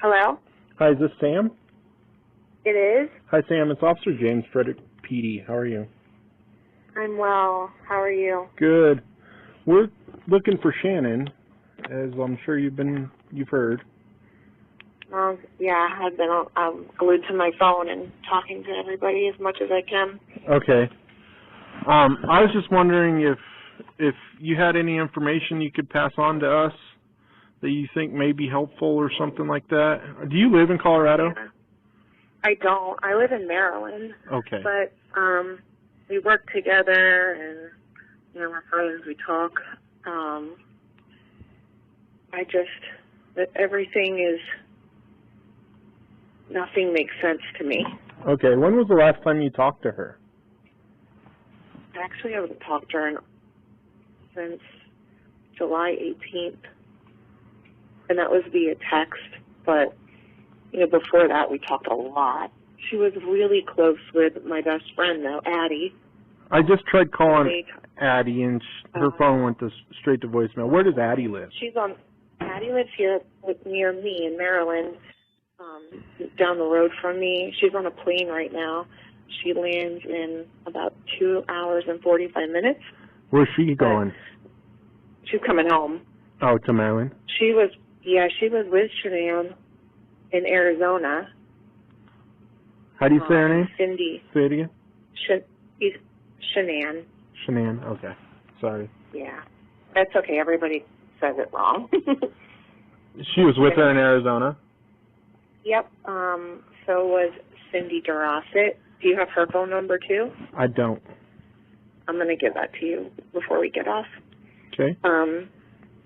Hello? Hi, is this Sam? It is? Hi, Sam. It's Officer James Frederick PD. How are you? I'm well. How are you? Good. We're looking for Shanann, as I'm sure you've heard. Yeah, I've been glued to my phone and talking to everybody as much as I can. Okay. I was just wondering if you had any information you could pass on to us that you think may be helpful or something like that. Do you live in Colorado? Yeah. I don't. I live in Maryland. Okay. But we work together and, we're friends. We talk. Nothing makes sense to me. Okay. When was the last time you talked to her? Actually, I haven't talked to her since July 18th. And that was via text, but, before that we talked a lot. She was really close with my best friend, though, Addie. I just tried calling Addie, and her phone went straight to voicemail. Where does Addie live? Addie lives here near me in Maryland, down the road from me. She's on a plane right now. She lands in about 2 hours and 45 minutes. Where's she going? She's coming home. Oh, to Maryland? She was with Shanann in Arizona. How do you say her name? Cindy. Say it again. Shanann. Shanann, okay. Sorry. Yeah. That's okay. Everybody says it wrong. She was with her in Arizona? Yep. So was Cindy Durosset. Do you have her phone number, too? I don't. I'm going to give that to you before we get off. Okay.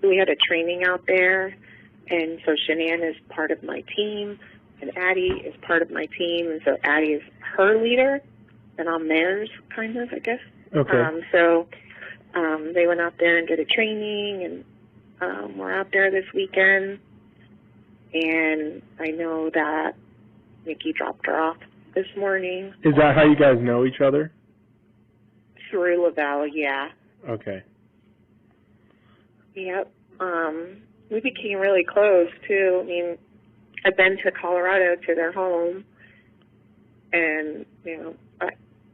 We had a training out there, and so Shanann is part of my team, and Addie is part of my team, and so Addie is her leader, and I'm theirs, kind of, I guess. Okay. So they went out there and did a training, and we're out there this weekend, and I know that Nikki dropped her off this morning. Is that how you guys know each other? Through Lavelle, yeah. Okay. Yep. We became really close, too. I mean, I've been to Colorado to their home, and,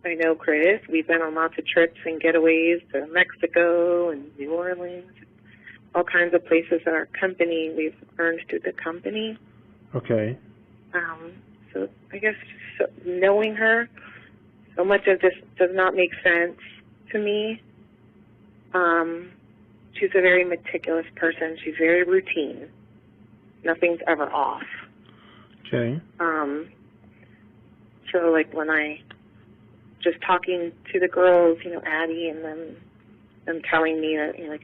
I know Chris. We've been on lots of trips and getaways to Mexico and New Orleans, all kinds of places that our company, we've earned through the company. Okay. So I guess knowing her, so much of this does not make sense to me. She's a very meticulous person. She's very routine. Nothing's ever off. Okay. So, when I just talking to the girls, Addie and them telling me that,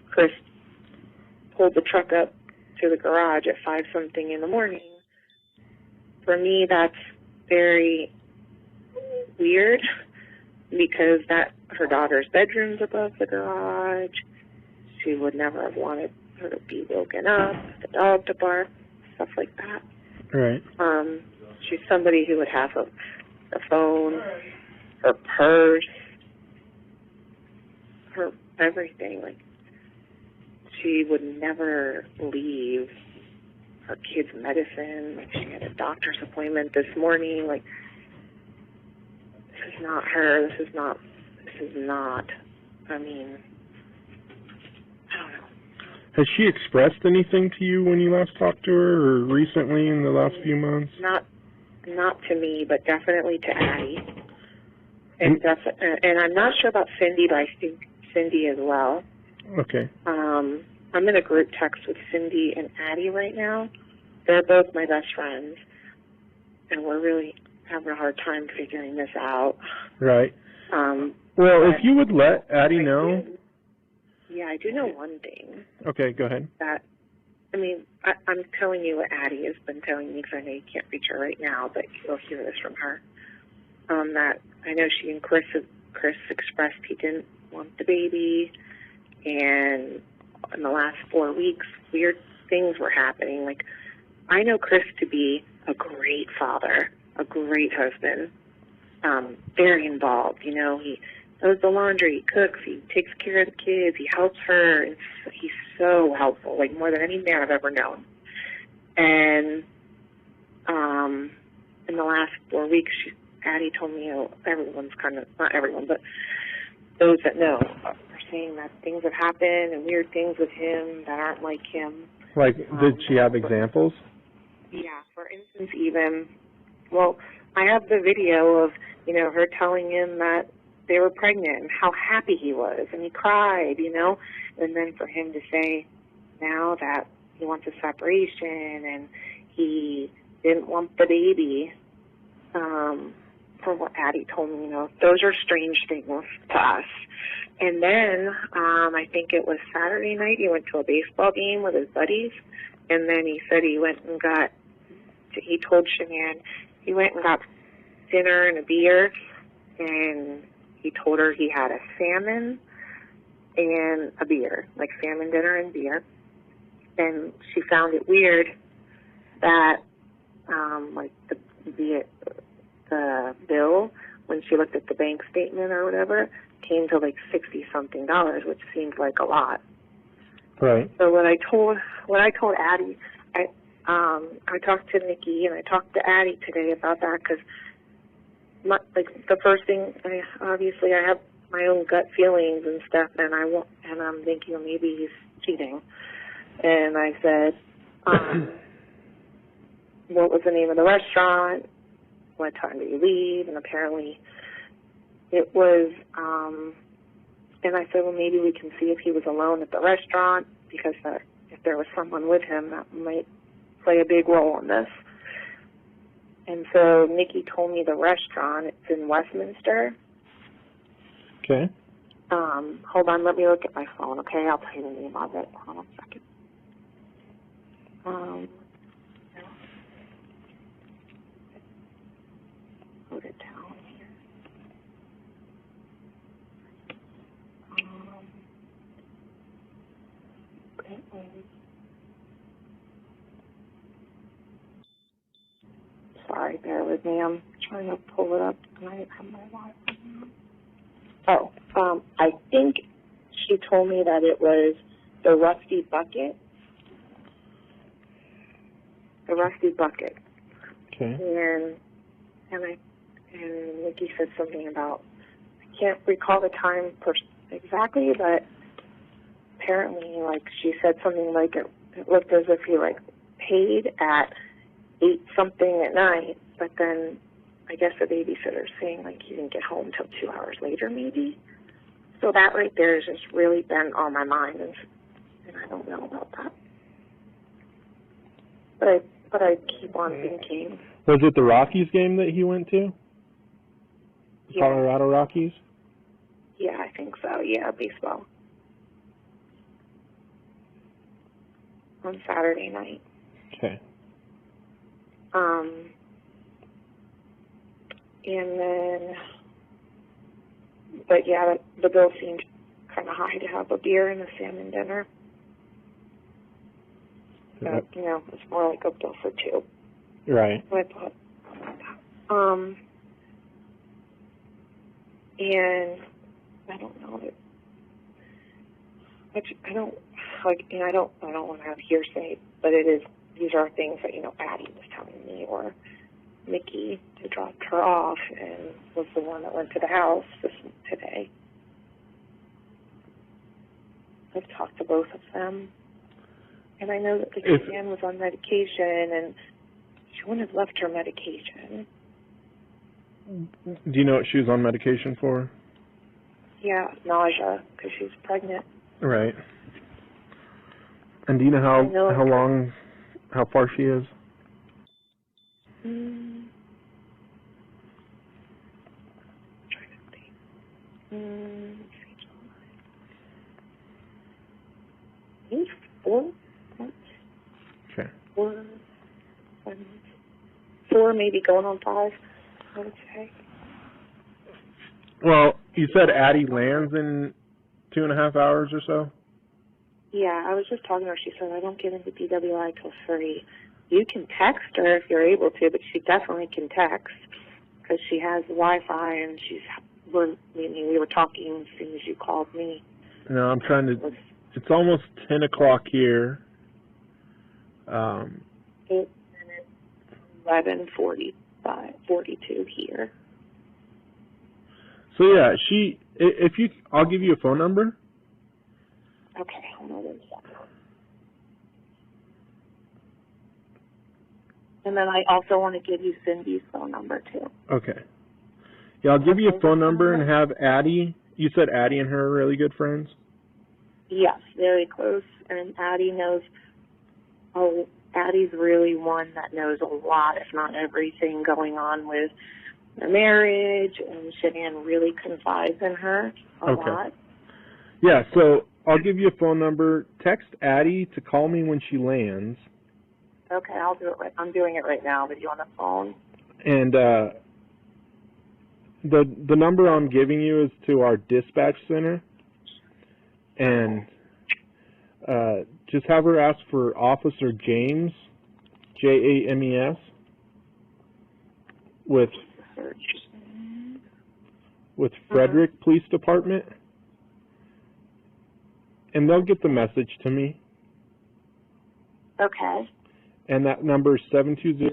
Chris pulled the truck up to the garage at 5-something in the morning. For me, that's very weird because her daughter's bedroom's above the garage. She would never have wanted her to be woken up, the dog to bark, stuff like that. Right. She's somebody who would have a phone, her purse, her everything. She would never leave her kid's medicine. She had a doctor's appointment this morning. This is not her. This is not, I mean, I don't know. Has she expressed anything to you when you last talked to her, or recently in the last few months? Not to me, but definitely to Addie. And I'm not sure about Cindy, but I think Cindy as well. Okay. I'm in a group text with Cindy and Addie right now. They're both my best friends, and we're really having a hard time figuring this out. Right. Well, if you would let Addie know. Yeah, I do know one thing. Okay, go ahead. I'm telling you what Addie has been telling me because I know you can't reach her right now, but you'll hear this from her. That I know she and Chris expressed he didn't want the baby, and in the last 4 weeks, weird things were happening. I know Chris to be a great father, a great husband, very involved. He does the laundry, he cooks, he takes care of the kids, he helps her, and he's so helpful, more than any man I've ever known. And in the last 4 weeks, Addie told me, everyone's kind of, not everyone, but those that know are saying that things have happened and weird things with him that aren't like him. Like, did she have examples? Yeah, for instance, even, well, I have the video of, her telling him that they were pregnant and how happy he was, and he cried, and then for him to say now that he wants a separation and he didn't want the baby, from what Addie told me, those are strange things to us. And then I think it was Saturday night, he went to a baseball game with his buddies, and then he said he told Shanann he went and got dinner and a beer, and he told her he had a salmon and a beer, like salmon dinner and beer. And she found it weird that, like, the bill, when she looked at the bank statement or whatever, came to like $60-something, which seemed like a lot. Right. So what I told Addie, I talked to Nikki and I talked to Addie today about that, because the first thing, obviously I have my own gut feelings and stuff, and I'm thinking maybe he's cheating. And I said, what was the name of the restaurant? What time did you leave? And apparently it was, and I said, well, maybe we can see if he was alone at the restaurant, because if there was someone with him, that might play a big role in this. And so Nikki told me the restaurant. It's in Westminster. Okay. Hold on, let me look at my phone, okay? I'll tell you the name of it. Hold on a second. Put it down here. Sorry, bear with me. I'm trying to pull it up, and I have my Wi-Fi. I think she told me that it was the Rusty Bucket. The Rusty Bucket. Okay. And Nikki said something about, I can't recall the time exactly, but apparently, like, she said something like it looked as if he, like, paid at 8-something at night, but then I guess the babysitter's saying, like, he didn't get home till 2 hours later, maybe. So that right there has just really been on my mind, and I don't know about that. But I keep on thinking. Was it the Rockies game that he went to? Yeah. Colorado Rockies? Yeah, I think so. Yeah, baseball. On Saturday night. Okay. And then, but yeah, the bill seemed kind of high to have a beer and a salmon dinner. But, it's more like a bill for two. Right. So I thought, and I don't know. I don't want to have hearsay, but these are things that, Addie was telling me, or Nikki, who dropped her off and was the one that went to the house today. I've talked to both of them. And I know that the man was on medication, and she wouldn't have left her medication. Do you know what she was on medication for? Yeah, nausea, because she's pregnant. Right. And do you know how far she is? Trying to think. Maybe 4 months. Okay. 4, 5 months. 4, maybe going on 5, I would say. Well, you said Addie lands in 2.5 hours or so? Yeah, I was just talking to her. She said, I don't get into DWI till 3. You can text her if you're able to, but she definitely can text because she has Wi-Fi, and we were talking as soon as you called me. No, I'm trying to, it's almost 10 o'clock here. 8 minutes, 11:42 here. So yeah, I'll give you a phone number. Okay, hold on 1 second. And then I also want to give you Cindy's phone number too. Okay. Yeah, I'll give you a phone number and have Addie. You said Addie and her are really good friends? Yes, very close. And Addie knows, Addie's really one that knows a lot, if not everything, going on with the marriage, and Shanann really confides in her a lot. Yeah, so I'll give you a phone number. Text Addie to call me when she lands. Okay, I'll do it. I'm doing it right now with you on the phone. And the number I'm giving you is to our dispatch center. And just have her ask for Officer James, James, with Frederick Police Department. And they'll get the message to me. Okay. And that number is 720.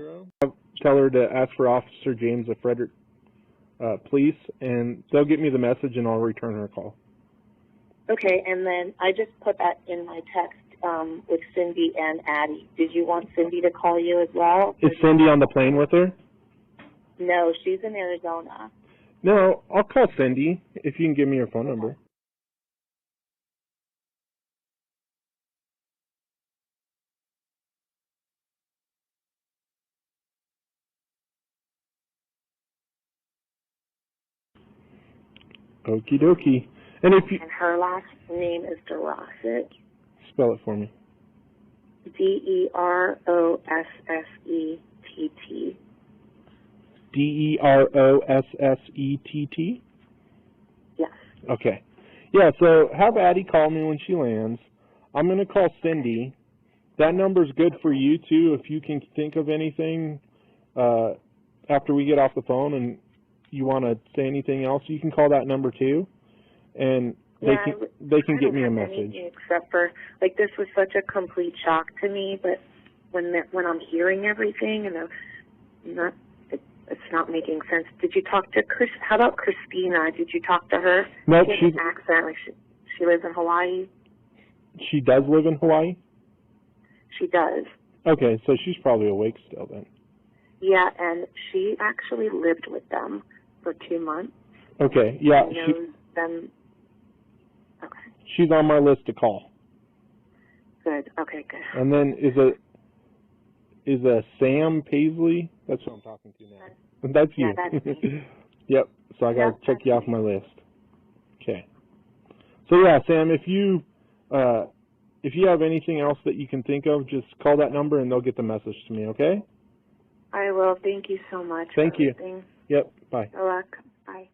Tell her to ask for Officer James of Frederick Police, and they'll get me the message, and I'll return her call. Okay, and then I just put that in my text with Cindy and Addie. Did you want Cindy to call you as well? Is Cindy on the plane with her? No, she's in Arizona. No, I'll call Cindy if you can give me her phone number. Okie dokie. And her last name is Derossett. Spell it for me. Derossett. Derossett? Yes. Okay. Yeah, so have Addie call me when she lands. I'm going to call Cindy. That number's good for you, too, if you can think of anything after we get off the phone and you want to say anything else, you can call that number, too. And they can get me a message. Except for, like, this was such a complete shock to me, but when I'm hearing everything and it's not making sense. Did you talk to Chris? How about Christina? Did you talk to her? Nope. She has an accent. Like she lives in Hawaii. She does live in Hawaii? She does. Okay, so she's probably awake still then. Yeah, and she actually lived with them for 2 months. Okay, yeah. She knows them. Okay. She's on my list to call. Good. Okay, good. And then is a Sam Paisley? That's what I'm talking to now. That's you. Yeah, that's me. Yep. So I gotta check you off my list. Okay. So yeah, Sam, if you have anything else that you can think of, just call that number and they'll get the message to me. Okay? I will. Thank you so much. Thank you. Everything. Yep. Bye. Good luck. Bye.